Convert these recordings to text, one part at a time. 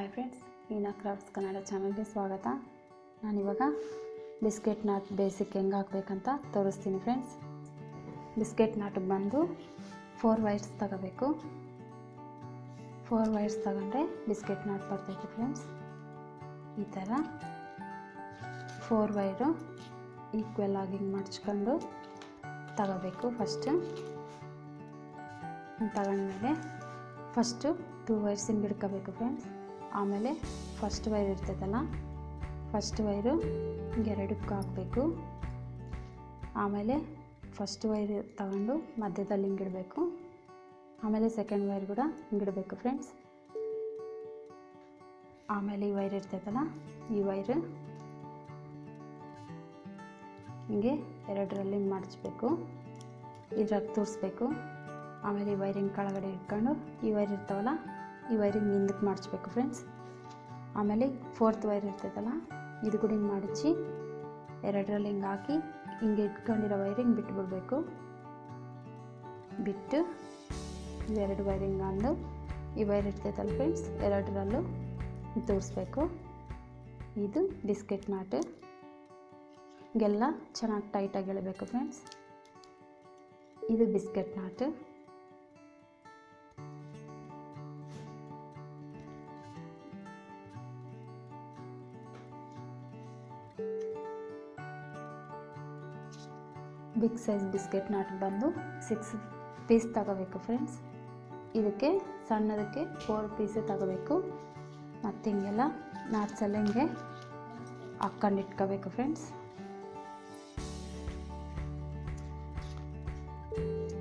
Hi friends, ಈನಾ crafts Kannada ಚಾನಲ್ಗೆ ಸ್ವಾಗತ. ನಾನಿವಾಗ ಬಿಸ್ಕೆಟ್ ನಾಟ್ ಬೇಸಿಕ್ ಹೆಂಗೆ ಹಾಕಬೇಕಂತ ತೋರಿಸ್ತೀನಿ ಫ್ರೆಂಡ್ಸ್. ಬಿಸ್ಕೆಟ್ ನಾಟಿಗೆ ಬಂದು 4 ವೈರ್ಸ್ ತಗೋಬೇಕು. 4 ವೈರ್ಸ್ ತಗೊಂಡ್ರೆ ಬಿಸ್ಕೆಟ್ ನಾಟ್ ಬರ್ತೈತೆ ಫ್ರೆಂಡ್ಸ್. ಈ ಥರ 4 ವೈರು ಈಕ್ವಲ್ ಆಗಿ ಹಿಂಗೆ ಮಡ್ಚ್ಕೊಂಡು ತಗೋಬೇಕು. ಫಸ್ಟು ತಗೊಂಡ್ಮೇಲೆ ಫಸ್ಟು 2 ವೈರ್ಸ್ ಹಿಂಗೆ ಹಿಡ್ಕೋಬೇಕು ಫ್ರೆಂಡ್ಸ್. ಆಮೇಲೆ ಫಸ್ಟ್ ವೈರ್ ಇರ್ತೈತಲ್ಲ, ಫಸ್ಟ್ ವೈರು ಹಿಂಗೆ ಎರಡಕ್ಕೆ ಹಾಕಬೇಕು. ಆಮೇಲೆ ಫಸ್ಟ್ ವೈರ್ ತಗೊಂಡು ಮಧ್ಯದಲ್ಲಿ ಹಿಂಗಿಡಬೇಕು. ಆಮೇಲೆ ಸೆಕೆಂಡ್ ವೈರ್ ಕೂಡ ಹಿಂಗಿಡಬೇಕು ಫ್ರೆಂಡ್ಸ್. ಆಮೇಲೆ ಈ ವೈರ್ ಇರ್ತೈತಲ್ಲ, ಈ ವೈರು ಹಿಂಗೆ ಎರಡರಲ್ಲಿ ಹಿಂಗೆ ಮಡಚಬೇಕು, ಇದ್ರಾಗ ತೋರಿಸ್ಬೇಕು. ಆಮೇಲೆ ಈ ವೈರಿಂಗ್ ಕೆಳಗಡೆ ಇಟ್ಕೊಂಡು ಈ ವೈರ್ ಇರ್ತಾವಲ್ಲ, ಈ ವೈರಿಂಗ್ ಹಿಂದಕ್ಕೆ ಮಡಚಬೇಕು ಫ್ರೆಂಡ್ಸ್. ಆಮೇಲೆ 4th ವೈರ್ ಇರ್ತೈತಲ್ಲ, ಇದು ಕೂಡ ಹಿಂಗೆ ಮಡಚಿ ಎರಡರಲ್ಲಿ ಹಿಂಗೆ ಹಾಕಿ ಹಿಂಗೆ ಇಟ್ಕೊಂಡಿರೋ ವೈರಿಂಗ್ ಬಿಟ್ಟುಬಿಡ್ಬೇಕು. ಬಿಟ್ಟು ಇವೆರಡು ವೈರಿಂಗ್ ಅಂದು ಈ ವೈರ್ ಇರ್ತೈತಲ್ಲ ಫ್ರೆಂಡ್ಸ್, ಎರಡರಲ್ಲೂ ತೋರಿಸ್ಬೇಕು. ಇದು ಬಿಸ್ಕೆಟ್ ನಾಟ್. ಹಿಂಗೆಲ್ಲ ಚೆನ್ನಾಗಿ ಟೈಟಾಗಿ ಎಳಬೇಕು ಫ್ರೆಂಡ್ಸ್. ಇದು biscuit knot. Big size biscuit knot ಬಂದು 6 ಪೀಸ್ ತಗೋಬೇಕು ಫ್ರೆಂಡ್ಸ್. ಇದಕ್ಕೆ ಸಣ್ಣದಕ್ಕೆ 4 ಪೀಸೇ ತಗೋಬೇಕು. ಮತ್ತು ಹಿಂಗೆಲ್ಲ ನಾಟ್ಸ್ ಎಲ್ಲ ಹಿಂಗೆ ಹಾಕ್ಕೊಂಡು ಇಟ್ಕೋಬೇಕು ಫ್ರೆಂಡ್ಸ್.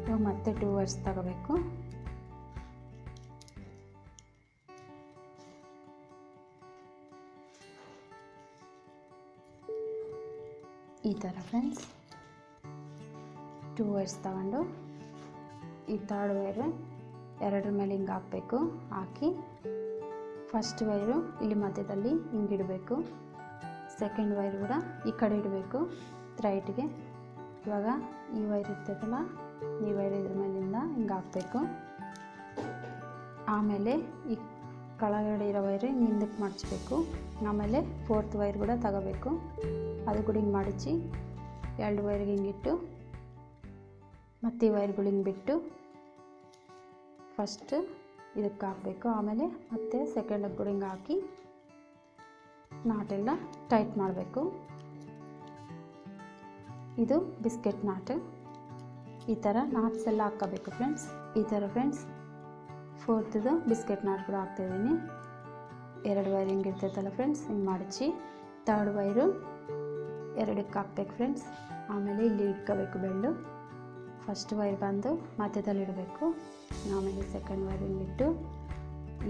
ಇವಾಗ ಮತ್ತೆ 2 ವೈರ್ಸ್ ತಗೋಬೇಕು. ಈ ಥರ ಫ್ರೆಂಡ್ಸ್ 2 ವೈರ್ಸ್ ತಗೊಂಡು ಈ 3rd ವೈರು ಎರಡರ ಮೇಲೆ ಹಿಂಗೆ ಹಾಕಬೇಕು. ಹಾಕಿ ಫಸ್ಟ್ ವೈರು ಇಲ್ಲಿ ಮಧ್ಯದಲ್ಲಿ ಹಿಂಗೆ ಇಡಬೇಕು. ಸೆಕೆಂಡ್ ವೈರ್ ಕೂಡ ಈ ಕಡೆ ಇಡಬೇಕು ರೈಟ್ಗೆ. ಇವಾಗ ಈ ವೈರ್ ಇರ್ತೈತಲ್ಲ, ಈ ವೈರ್ ಇದ್ರ ಮೇಲಿಂದ ಹಿಂಗೆ ಹಾಕಬೇಕು. ಆಮೇಲೆ ಈ ಕೆಳಗಡೆ ಇರೋ ವೈರು ಹಿಂಗೆ ಹಿಂದಕ್ಕೆ ಮಡಚಬೇಕು. ಆಮೇಲೆ 4th ವೈರ್ ಕೂಡ ತಗೋಬೇಕು. ಅದು ಕೂಡ ಹಿಂಗೆ ಮಡಚಿ 2 ವೈರ್ಗೆ ಹಿಂಗಿಟ್ಟು ಮತ್ತು ಈ ವೈರ್ಗಳು ಹಿಂಗೆ ಬಿಟ್ಟು ಫಸ್ಟ್ ಇದಕ್ಕೆ ಹಾಕಬೇಕು. ಆಮೇಲೆ ಮತ್ತೆ ಸೆಕೆಂಡಿಗೆ ಕೂಡ ಹಿಂಗೆ ಹಾಕಿ ನಾಟೆಲ್ಲ ಟೈಟ್ ಮಾಡಬೇಕು. ಇದು ಬಿಸ್ಕೆಟ್ ನಾಟ್. ಈ ಥರ ನಾಟ್ಸ್ ಎಲ್ಲ ಹಾಕ್ಕೋಬೇಕು ಫ್ರೆಂಡ್ಸ್. ಈ ಥರ ಫ್ರೆಂಡ್ಸ್ 4th ಬಿಸ್ಕೆಟ್ ನಾಟ್ ಕೂಡ ಹಾಕ್ತಾಯಿದ್ದೀನಿ. 2 ವೈರ್ ಹಿಂಗೆ ಇರ್ತೈತಲ್ಲ ಫ್ರೆಂಡ್ಸ್, ಹಿಂಗೆ ಮಡಚಿ 3rd ವೈರು ಎರಡಕ್ಕೆ ಹಾಕ್ಬೇಕು ಫ್ರೆಂಡ್ಸ್. ಆಮೇಲೆ ಇಲ್ಲಿ ಇಟ್ಕೋಬೇಕು ಬೆಳ್ಳು. ಫಸ್ಟ್ ವೈರ್ ಬಂದು ಮಧ್ಯದಲ್ಲಿ ಇಡಬೇಕು. ಆಮೇಲೆ ಸೆಕೆಂಡ್ ವೈರ್ ಹಿಂಗಿಟ್ಟು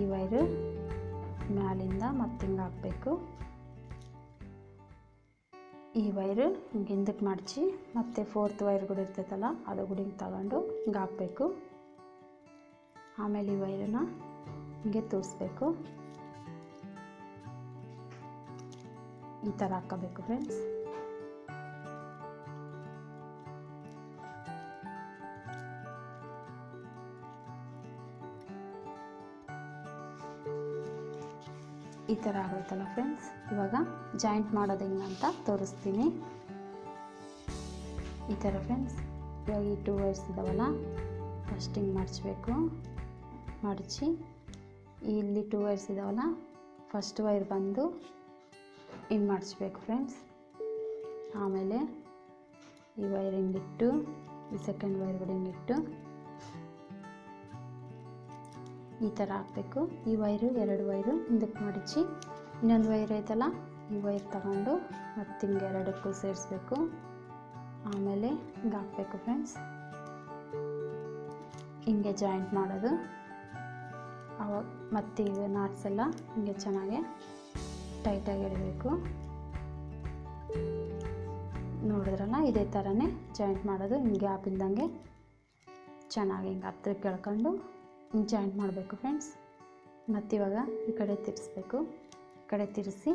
ಈ ವೈರು ಮ್ಯಾಲಿಂದ ಮತ್ತೆ ಹಿಂಗೆ ಹಾಕಬೇಕು. ಈ ವೈರು ಹಿಂಗೆ ಹಿಂದಕ್ಕೆ ಮಡಚಿ ಮತ್ತು 4th ವೈರ್ ಕೂಡ ಇರ್ತೈತಲ್ಲ, ಅದು ಕೂಡ ಹಿಂಗೆ ತಗೊಂಡು ಹಿಂಗೆ ಹಾಕಬೇಕು. ಆಮೇಲೆ ಈ ವೈರನ್ನ ಹಿಂಗೆ ತೋರಿಸ್ಬೇಕು. ಈ ಥರ ಹಾಕ್ಕೋಬೇಕು ಫ್ರೆಂಡ್ಸ್. ಈ ಥರ ಆಗೋಯ್ತಲ್ಲ ಫ್ರೆಂಡ್ಸ್. ಇವಾಗ ಜಾಯಿಂಟ್ ಮಾಡೋದು ಹೆಂಗೆ ಅಂತ ತೋರಿಸ್ತೀನಿ. ಈ ಥರ ಫ್ರೆಂಡ್ಸ್, ಇವಾಗ ಈ 2 ವೈರ್ಸ್ ಇದ್ದಾವಲ್ಲ, ಫಸ್ಟ್ ಹಿಂಗೆ ಮಡಚಬೇಕು. ಮಡಚಿ ಇಲ್ಲಿ 2 ವೈರ್ಸ್ ಇದ್ದಾವಲ್ಲ, ಫಸ್ಟ್ ವೈರ್ ಬಂದು ಹಿಂಗೆ ಮಡಚಬೇಕು ಫ್ರೆಂಡ್ಸ್. ಆಮೇಲೆ ಈ ವೈರ್ ಹಿಂಗಿಟ್ಟು ಈ ಸೆಕೆಂಡ್ ವೈರ್ ಕೂಡ ಹಿಂಗಿಟ್ಟು ಈ ಥರ ಹಾಕಬೇಕು. ಈ ವೈರು 2 ವೈರು ಹಿಂದಕ್ಕೆ ಮಡಚಿ ಇನ್ನೊಂದು ವೈರ್ ಐತಲ್ಲ, ಈ ವೈರ್ ತಗೊಂಡು ಮತ್ತೆ ಹಿಂಗೆ ಎರಡಕ್ಕೂ ಸೇರಿಸ್ಬೇಕು. ಆಮೇಲೆ ಹಿಂಗೆ ಹಾಕಬೇಕು ಫ್ರೆಂಡ್ಸ್. ಹಿಂಗೆ ಜಾಯಿಂಟ್ ಮಾಡೋದು. ಅವಾಗ ಮತ್ತೆ ಇವು ನಾಟ್ಸ್ ಎಲ್ಲ ಹಿಂಗೆ ಚೆನ್ನಾಗಿ ಟೈಟಾಗಿ ಎಳಿಬೇಕು. ನೋಡಿದ್ರಲ್ಲ, ಇದೇ ಥರನೇ ಜಾಯಿಂಟ್ ಮಾಡೋದು. ಹಿಂಗೆ ಗ್ಯಾಪ್ ಇಲ್ದಂಗೆ ಚೆನ್ನಾಗಿ ಹಿಂಗೆ ಹತ್ರಕ್ಕೆ ಎಳ್ಕೊಂಡು ಹಿಂಗೆ ಜಾಯಿಂಟ್ ಮಾಡಬೇಕು ಫ್ರೆಂಡ್ಸ್. ಮತ್ತು ಇವಾಗ ಈ ಕಡೆ ತಿರ್ಸ್ಬೇಕು. ಈ ಕಡೆ ತಿರ್ಸಿ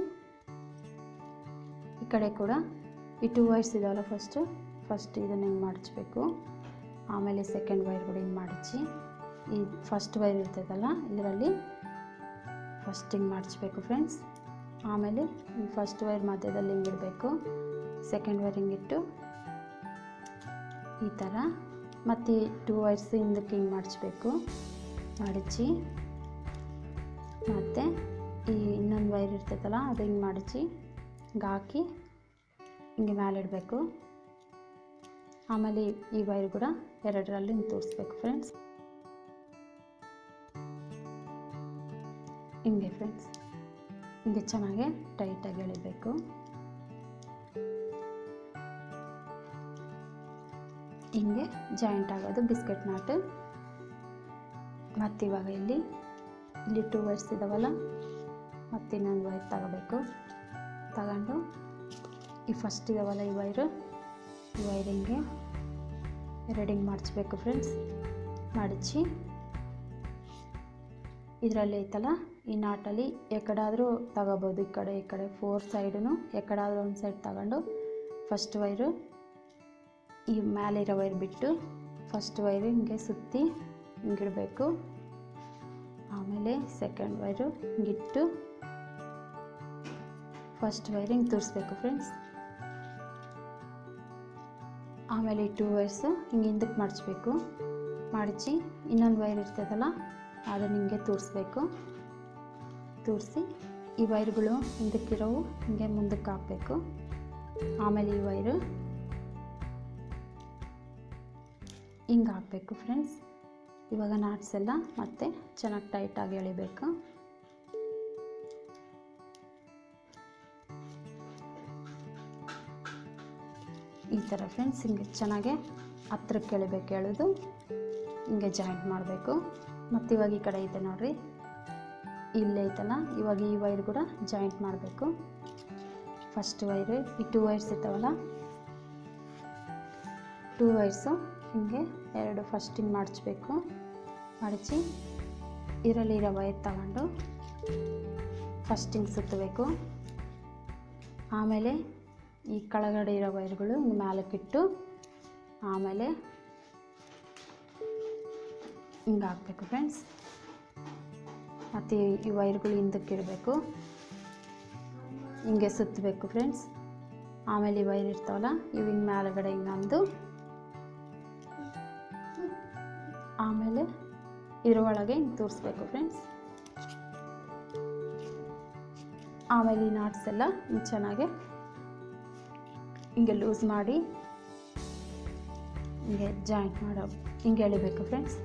ಈ ಕಡೆ ಕೂಡ ಈ 2 ವೈರ್ಸ್ ಇದಾವಲ್ಲ, ಫಸ್ಟ್ ಇದನ್ನು ಹಿಂಗೆ ಮಡಚಬೇಕು. ಆಮೇಲೆ ಸೆಕೆಂಡ್ ವೈರ್ ಕೂಡ ಹಿಂಗೆ ಮಡಚಿ ಈ ಫಸ್ಟ್ ವೈರ್ ಇರ್ತೈತಲ್ಲ, ಇದರಲ್ಲಿ ಫಸ್ಟ್ ಹಿಂಗೆ ಮಡಚಬೇಕು ಫ್ರೆಂಡ್ಸ್. ಆಮೇಲೆ ಫಸ್ಟ್ ವೈರ್ ಮಧ್ಯದಲ್ಲಿ ಹಿಂಗೆ ಇಡಬೇಕು, ಸೆಕೆಂಡ್ ವೈರ್ ಹಿಂಗಿಟ್ಟು ಈ ಥರ ಮತ್ತು 2 ವೈರ್ಸ್ ಹಿಂದಕ್ಕೆ ಹಿಂಗೆ ಮಡಚಬೇಕು. ಮಡಚಿ ಮತ್ತು ಈ ಇನ್ನೊಂದು ವೈರ್ ಇರ್ತೈತಲ್ಲ ಅದು ಹಿಂಗೆ ಮಡಚಿ ಹಿಂಗೆ ಹಾಕಿ ಹಿಂಗೆ ಮೇಲೆ ಇಡಬೇಕು. ಆಮೇಲೆ ಈ ವೈರ್ ಕೂಡ ಎರಡರಲ್ಲಿ ಹಿಂಗೆ ತೋರಿಸ್ಬೇಕು ಫ್ರೆಂಡ್ಸ್. ಹಿಂಗೆ ಫ್ರೆಂಡ್ಸ್ ಹಿಂಗೆ ಚೆನ್ನಾಗಿ ಟೈಟಾಗಿ ಎಳಿಬೇಕು. ಹಿಂಗೆ ಜಾಯಿಂಟ್ ಆಗೋದು ಬಿಸ್ಕೆಟ್ ನಾಟ್. ಮತ್ತು ಇವಾಗ ಇಲ್ಲಿ 2 ವೈರ್ಸ್ ಇದಾವಲ್ಲ, ಮತ್ತು ಇನ್ನೊಂದು ವೈರ್ ತಗೋಬೇಕು. ತಗೊಂಡು ಈ ಫಸ್ಟ್ ಇದಾವಲ್ಲ ಈ ವೈರ್ ಹಿಂಗೆ ಎರಡಿಂಗ್ ಮಡಚಬೇಕು ಫ್ರೆಂಡ್ಸ್. ಮಡಚಿ ಇದರಲ್ಲಿ ಐತಲ್ಲ ಈ ನಾಟಲ್ಲಿ ಎಕಡಾದರೂ ತಗೋಬೋದು, ಈ ಕಡೆ 4 ಸೈಡೂ ಎಕಡಾದರೂ ಒಂದು ಸೈಡ್ ತಗೊಂಡು ಫಸ್ಟ್ ವೈರು ಈ ಮೇಲಿರೋ ವೈರ್ ಬಿಟ್ಟು ಫಸ್ಟ್ ವೈರು ಹಿಂಗೆ ಸುತ್ತಿ ಹಿಂಗಿಡಬೇಕು. ಆಮೇಲೆ ಸೆಕೆಂಡ್ ವೈರು ಹಿಂಗಿಟ್ಟು ಫಸ್ಟ್ ವೈರ್ ಹಿಂಗೆ ತೋರಿಸ್ಬೇಕು ಫ್ರೆಂಡ್ಸ್. ಆಮೇಲೆ ಈ 2 ವೈರ್ಸು ಹಿಂಗೆ ಹಿಂದಕ್ಕೆ ಮಡಚಬೇಕು. ಮಡಚಿ ಇನ್ನೊಂದು ವೈರ್ ಇರ್ತದಲ್ಲ ಅದನ್ನು ಹಿಂಗೆ ತೋರಿಸ್ಬೇಕು. ತೋರಿಸಿ ಈ ವೈರ್ಗಳು ಹಿಂದಕ್ಕಿರೋವು ಹಿಂಗೆ ಮುಂದಕ್ಕೆ ಹಾಕಬೇಕು. ಆಮೇಲೆ ಈ ವೈರು ಹಿಂಗೆ ಹಾಕಬೇಕು ಫ್ರೆಂಡ್ಸ್. ಇವಾಗ ನಾಟ್ಸ್ ಎಲ್ಲ ಮತ್ತೆ ಚೆನ್ನಾಗಿ ಟೈಟಾಗಿ ಎಳಿಬೇಕು. ಈ ಥರ ಫ್ರೆಂಡ್ಸ್ ಹಿಂಗೆ ಚೆನ್ನಾಗೆ ಹತ್ರಕ್ಕೆ ಎಳಿಬೇಕು. ಎಳೆದು ಹಿಂಗೆ ಜಾಯಿಂಟ್ ಮಾಡಬೇಕು. ಮತ್ತು ಇವಾಗ ಈ ಕಡೆ ಐತೆ ನೋಡಿರಿ, ಇಲ್ಲೇ ಐತಲ್ಲ, ಇವಾಗ ಈ ವೈರ್ ಕೂಡ ಜಾಯಿಂಟ್ ಮಾಡಬೇಕು. ಫಸ್ಟ್ ವೈರು ಈ 2 ವೈರ್ಸ್ ಇರ್ತಾವಲ್ಲ 2 ವೈರ್ಸು ಹಿಂಗೆ ಎರಡು ಫಸ್ಟ್ ಹಿಂಗೆ ಮಡಚಬೇಕು. ಮಡಚಿ ಇದರಲ್ಲಿರೋ ವೈರ್ ತಗೊಂಡು ಫಸ್ಟ್ ಹಿಂಗೆ ಸುತ್ತಬೇಕು. ಆಮೇಲೆ ಈ ಕೆಳಗಡೆ ಇರೋ ವೈರ್ಗಳು ಹಿಂಗೆ ಮೇಲಕ್ಕಿಟ್ಟು ಆಮೇಲೆ ಹಿಂಗೆ ಹಾಕಬೇಕು ಫ್ರೆಂಡ್ಸ್. ಮತ್ತು ಈ ವೈರ್ಗಳು ಹಿಂದಕ್ಕೆ ಇಡಬೇಕು, ಹಿಂಗೆ ಸುತ್ತಬೇಕು ಫ್ರೆಂಡ್ಸ್. ಆಮೇಲೆ ಈ ವೈರ್ ಇರ್ತಾವಲ್ಲ ಇವು ಹಿಂಗೆ ಮೇಲುಗಡೆ ಹಿಂಗೆ ಅಂದು ಆಮೇಲೆ ಇದ್ರೊಳಗೆ ಹಿಂಗೆ ತೋರಿಸ್ಬೇಕು ಫ್ರೆಂಡ್ಸ್. ಆಮೇಲೆ ಈ ನಾಟ್ಸ್ ಎಲ್ಲ ಹಿಂಗೆ ಚೆನ್ನಾಗಿ ಹಿಂಗೆ ಲೂಸ್ ಮಾಡಿ ಹಿಂಗೆ ಜಾಯಿಂಟ್ ಮಾಡೋ ಹಿಂಗೆ ಎಳಿಬೇಕು ಫ್ರೆಂಡ್ಸ್.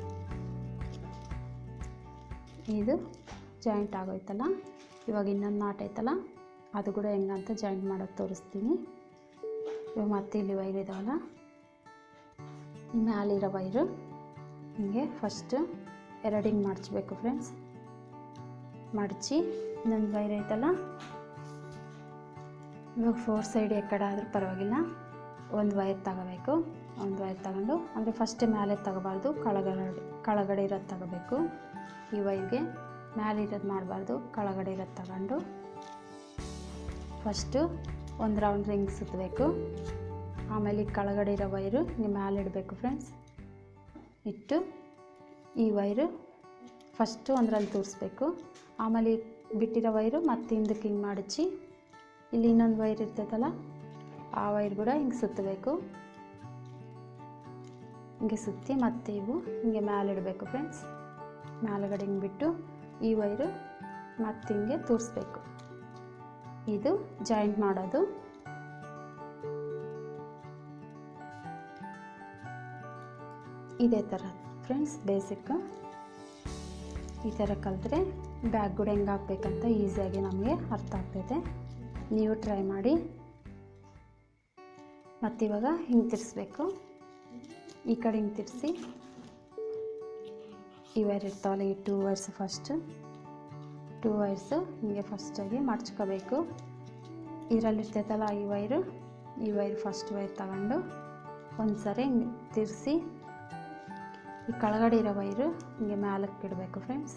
ಇದು ಜಾಯಿಂಟ್ ಆಗೋಯ್ತಲ್ಲ, ಇವಾಗ ಇನ್ನೊಂದು ನಾಟ್ ಐತಲ್ಲ ಅದು ಕೂಡ ಹೆಂಗಂತ ಜಾಯಿಂಟ್ ಮಾಡೋದು ತೋರಿಸ್ತೀನಿ. ಇವಾಗ ಮತ್ತೆ ಇಲ್ಲಿ ವೈರ್ ಇದಾವಲ್ಲ ಈ ಮ್ಯಾಲಿರೋ ವೈರು ಹಿಂಗೆ ಫಸ್ಟ್ ಎರಡು ಹಿಂಗೆ ಮಡಚಬೇಕು ಫ್ರೆಂಡ್ಸ್. ಮಡಚಿ ಇನ್ನೊಂದು ವೈರ್ ಐತಲ್ಲ ಇವಾಗ 4 ಸೈಡ್ ಕಡೆ ಆದರೂ ಪರವಾಗಿಲ್ಲ ಒಂದು ವೈರ್ ತಗೋಬೇಕು. ಒಂದು ವೈರ್ ತಗೊಂಡು ಅಂದರೆ ಫಸ್ಟೇ ಮೇಲೆ ತಗೋಬಾರ್ದು, ಕೆಳಗಡೆ ಇರೋದು ತಗೋಬೇಕು. ಈ ವೈರ್ಗೆ ಮೇಲೆ ಇರೋದು ಮಾಡಬಾರ್ದು, ಕೆಳಗಡೆ ಇರೋದು ತಗೊಂಡು ಫಸ್ಟು ಒಂದು ರೌಂಡ್ ರಿಂಗ್ ಸುತ್ತಬೇಕು. ಆಮೇಲೆ ಕೆಳಗಡೆ ಇರೋ ವೈರು ಹಿಂಗೆ ಮೇಲೆ ಇಡಬೇಕು ಫ್ರೆಂಡ್ಸ್. ಇಟ್ಟು ಈ ವೈರು ಫಸ್ಟು ಒಂದರಲ್ಲಿ ತೋರಿಸ್ಬೇಕು. ಆಮೇಲೆ ಬಿಟ್ಟಿರೋ ವೈರು ಮತ್ತೆ ಹಿಂದಕ್ಕೆ ಹಿಂಗೆ ಮಡಚಿ ಇಲ್ಲಿ ಇನ್ನೊಂದು ವೈರ್ ಇರ್ತೈತಲ್ಲ ಆ ವೈರ್ ಕೂಡ ಹಿಂಗೆ ಸುತ್ತಬೇಕು. ಹಿಂಗೆ ಸುತ್ತಿ ಮತ್ತೆ ಇವು ಹಿಂಗೆ ಮೇಲೆ ಇಡಬೇಕು ಫ್ರೆಂಡ್ಸ್. ಮೇಲುಗಡೆ ಹಿಂಗೆ ಬಿಟ್ಟು ಈ ವೈರು ಮತ್ತೆ ಹಿಂಗೆ ತೋರಿಸ್ಬೇಕು. ಇದು ಜಾಯಿಂಟ್ ಮಾಡೋದು. ಇದೇ ಥರ ಫ್ರೆಂಡ್ಸ್ ಬೇಸಿಕ್. ಈ ಥರ ಕಲಿತ್ರೆ ಬ್ಯಾಗ್ ಕೂಡ ಹೆಂಗೆ ಹಾಕ್ಬೇಕಂತ ಈಸಿಯಾಗಿ ನಮಗೆ ಅರ್ಥ ಆಗ್ತೈತೆ. ನೀವು ಟ್ರೈ ಮಾಡಿ. ಮತ್ತಿವಾಗ ಹಿಂಗೆ ತಿರ್ಸ್ಬೇಕು. ಈ ಕಡೆ ಹಿಂಗೆ ತಿರ್ಸಿ ಈ ವೈರ್ ಇರ್ತಾವಲ್ಲ ಈ 2 ವೈರ್ಸ್ ಫಸ್ಟ್ 2 ವೈರ್ಸು ಹಿಂಗೆ ಫಸ್ಟಾಗಿ ಮಡ್ಚ್ಕೋಬೇಕು. ಇದರಲ್ಲಿರ್ತೈತಲ್ಲ ಈ ವೈರ್ ಫಸ್ಟ್ ವೈರ್ ತಗೊಂಡು ಒಂದು ಸರಿ ಹಿಂಗೆ ತಿರ್ಸಿ ಈ ಕೆಳಗಡೆ ಇರೋ ವೈರು ಹಿಂಗೆ ಮೇಲಕ್ಕೆ ಇಡಬೇಕು ಫ್ರೆಂಡ್ಸ್.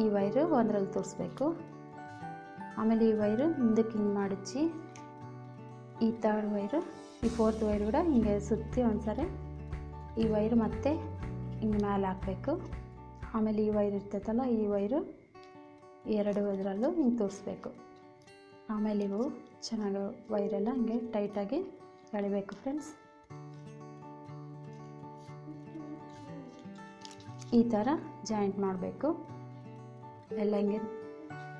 ಈ ವೈರು ಒಂದರಲ್ಲಿ ತೋರಿಸ್ಬೇಕು. ಆಮೇಲೆ ಈ ವೈರು ಹಿಂದಕ್ಕೆ ಹಿಂಗೆ ಮಡಚಿ ಈ 3rd ವೈರು ಈ 4th ವೈರು ಕೂಡ ಹಿಂಗೆ ಸುತ್ತಿ ಒಂದ್ಸರಿ ಈ ವೈರು ಮತ್ತೆ ಹಿಂಗೆ ಮೇಲೆ ಹಾಕಬೇಕು. ಆಮೇಲೆ ಈ ವೈರ್ ಇರ್ತೈತಲ್ಲ, ಈ ವೈರು ಎರಡು ಇದರಲ್ಲೂ ಹಿಂಗೆ ತೋರಿಸ್ಬೇಕು. ಆಮೇಲೆ ಇವು ಚೆನ್ನಾಗಿ ವೈರೆಲ್ಲ ಹಿಂಗೆ ಟೈಟಾಗಿ ಎಳಿಬೇಕು ಫ್ರೆಂಡ್ಸ್. ಈ ಥರ ಜಾಯಿಂಟ್ ಮಾಡಬೇಕು ಎಲ್ಲ. ಹಿಂಗೆ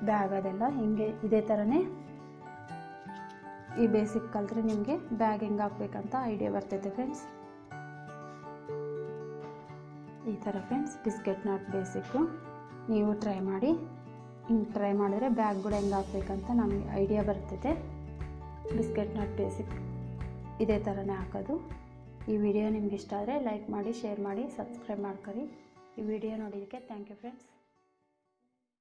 ಬ್ಯಾಗ್ ಅದೆಲ್ಲ ಹಿಂಗೆ ಇದೇ ಥರನೇ ಈ ಬೇಸಿಕ್ ಕಲಿತ್ರೆ ನಿಮಗೆ ಬ್ಯಾಗ್ ಹೆಂಗೆ ಹಾಕ್ಬೇಕಂತ ಐಡಿಯಾ ಬರ್ತೈತೆ ಫ್ರೆಂಡ್ಸ್. ಈ ಥರ ಫ್ರೆಂಡ್ಸ್ ಬಿಸ್ಕೆಟ್ ನಾಟ್ ಬೇಸಿಕ್ಕು ನೀವು ಟ್ರೈ ಮಾಡಿ. ಹಿಂಗೆ ಟ್ರೈ ಮಾಡಿದ್ರೆ ಬ್ಯಾಗ್ ಕೂಡ ಹೆಂಗೆ ಹಾಕ್ಬೇಕಂತ ನಮಗೆ ಐಡಿಯಾ ಬರ್ತೈತೆ. ಬಿಸ್ಕೆಟ್ ನಾಟ್ ಬೇಸಿಕ್ ಇದೇ ಥರನೇ ಹಾಕೋದು. ಈ ವಿಡಿಯೋ ನಿಮ್ಗೆ ಇಷ್ಟ ಆದರೆ ಲೈಕ್ ಮಾಡಿ, ಶೇರ್ ಮಾಡಿ, ಸಬ್ಸ್ಕ್ರೈಬ್ ಮಾಡ್ಕೊಳ್ಳಿ. ಈ ವಿಡಿಯೋ ನೋಡಿದ್ದಕ್ಕೆ ಥ್ಯಾಂಕ್ ಯು ಫ್ರೆಂಡ್ಸ್.